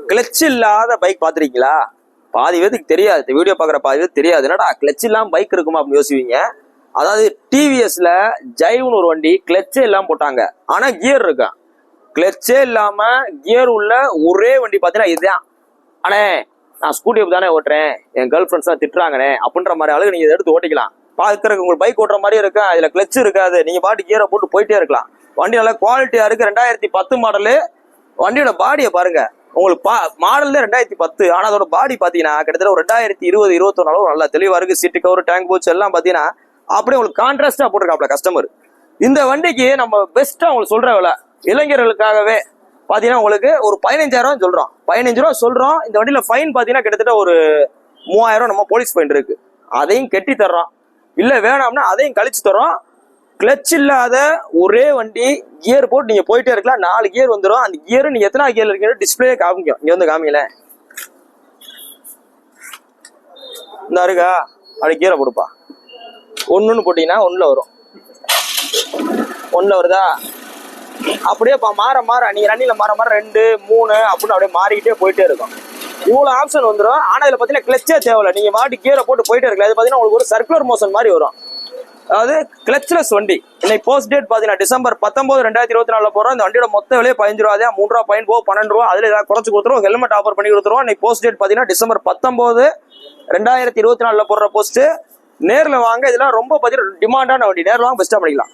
Clutch இல்லாத bike பாத்திருக்கீங்களா? பாதி பேருக்கு தெரியாது, வீடியோ பாக்குற பாதி பேருக்கு தெரியாது. என்னடா கிளச் இல்லாம பைக் இருக்குமா அப்படின்னு யோசிவீங்க. அதாவது டிவிஎஸ்ல ஜைவ்னு ஒரு வண்டி கிளச்சே இல்லாம போட்டாங்க, ஆனா கியர் இருக்கா. கிளச்சே இல்லாம கியர் உள்ள ஒரே வண்டி பாத்தீங்கன்னா இதுதான். அண்ணே நான் ஸ்கூட்டி தானே ஓட்டுறேன், என் கேர்ள் ஃப்ரெண்ட்ஸ் தான் திட்டுறாங்கண்ணே அப்படின்ற மாதிரி அளவுக்கு நீங்க எடுத்து ஓட்டிக்கலாம். பாக்குறதுக்கு உங்களுக்கு பைக் ஓட்டுற மாதிரி இருக்கும், அதுல கிளச் இருக்காது, நீங்க பாட்டு கியரை போட்டு போயிட்டே இருக்கலாம். வண்டி நல்லா குவாலிட்டியா இருக்கு. 2010 மாடலு. வண்டியோட பாடியை பாருங்க. உங்களுக்கு மாடல்ல 2010, ஆனா அதோட பாடி பாத்தீங்கன்னா கிட்டத்தட்ட ஒரு 2020, 21 அளவு நல்லா தெளிவா இருக்கு. சீட்டு கவர், டேங்க் போச்சு எல்லாம் பாத்தீங்கன்னா அப்படியே உங்களுக்கு கான்ட்ராஸ்டா போட்டிருக்காப்ல கஸ்டமர். இந்த வண்டிக்கு நம்ம பெஸ்டா உங்களுக்கு சொல்ற விலை இளைஞர்களுக்காகவே பாத்தீங்கன்னா உங்களுக்கு ஒரு 15,000 சொல்றோம். 15 ரூபா சொல்றோம். இந்த வண்டியில ஃபைன் பாத்தீங்கன்னா கிட்டத்தட்ட ஒரு 3000 நம்ம போலீஸ் ஃபைன் இருக்கு, அதையும் கெட்டி தர்றோம். இல்ல வேணாம்னா அதையும் கழிச்சு தர்றோம். கிளச் இல்லாத ஒரே வண்டி, கியர் போட்டு நீங்க போயிட்டே இருக்கலாம். 4 கியர் வந்துடும். அந்த கியர் நீங்க எத்தனை கியர் இருக்கீங்க டிஸ்பிளே காமிக்கும். இங்க வந்து காமிக்கல, இந்த இருக்கா, அப்படி கியரை கொடுப்பா. ஒண்ணுன்னு போட்டீங்கன்னா ஒண்ணுல வரும், ஒண்ணுல வருதா. அப்படியே மாற மாற நீங்க ரன்னிங்ல மாற மாற 2, 3 அப்படின்னு அப்படியே மாறிக்கிட்டே போயிட்டே இருக்கும். இவ்வளவு ஆப்ஷன் வந்துடும். ஆனா இதுல பாத்தீங்கன்னா கிளச்சே தேவையில்லை, நீங்க மாட்டி கியரை போட்டு போயிட்டே இருக்கலாம். இது பாத்தீங்கன்னா உங்களுக்கு ஒரு சர்க்குலர் மோஷன் மாதிரி வரும். அதாவது கிளச்லெஸ் வண்டி. இன்னைக்கு போஸ்ட் டேட் பாத்தீங்கன்னா டிசம்பர் 19, 2024 போறோம். இந்த வண்டியோட மொத்த விலையே 15 ரூபா தான். 3 ரூபா பயன் போக 12 ரூபா. அதுல ஏதாவது குறைச்சு கொடுத்துருவோம், ஹெல்மெட் ஆஃபர் பண்ணி கொடுத்துருவோம். இன்னைக்கு போஸ்ட் டேட் பாத்தீங்கன்னா டிசம்பர் 19, 2024 போடுற போஸ்ட். நேர்ல வாங்க, இதெல்லாம் ரொம்ப பாத்தீங்கன்னா டிமாண்டான வண்டி. நேர்ல வாங்க, பெஸ்டா பண்ணிக்கலாம்.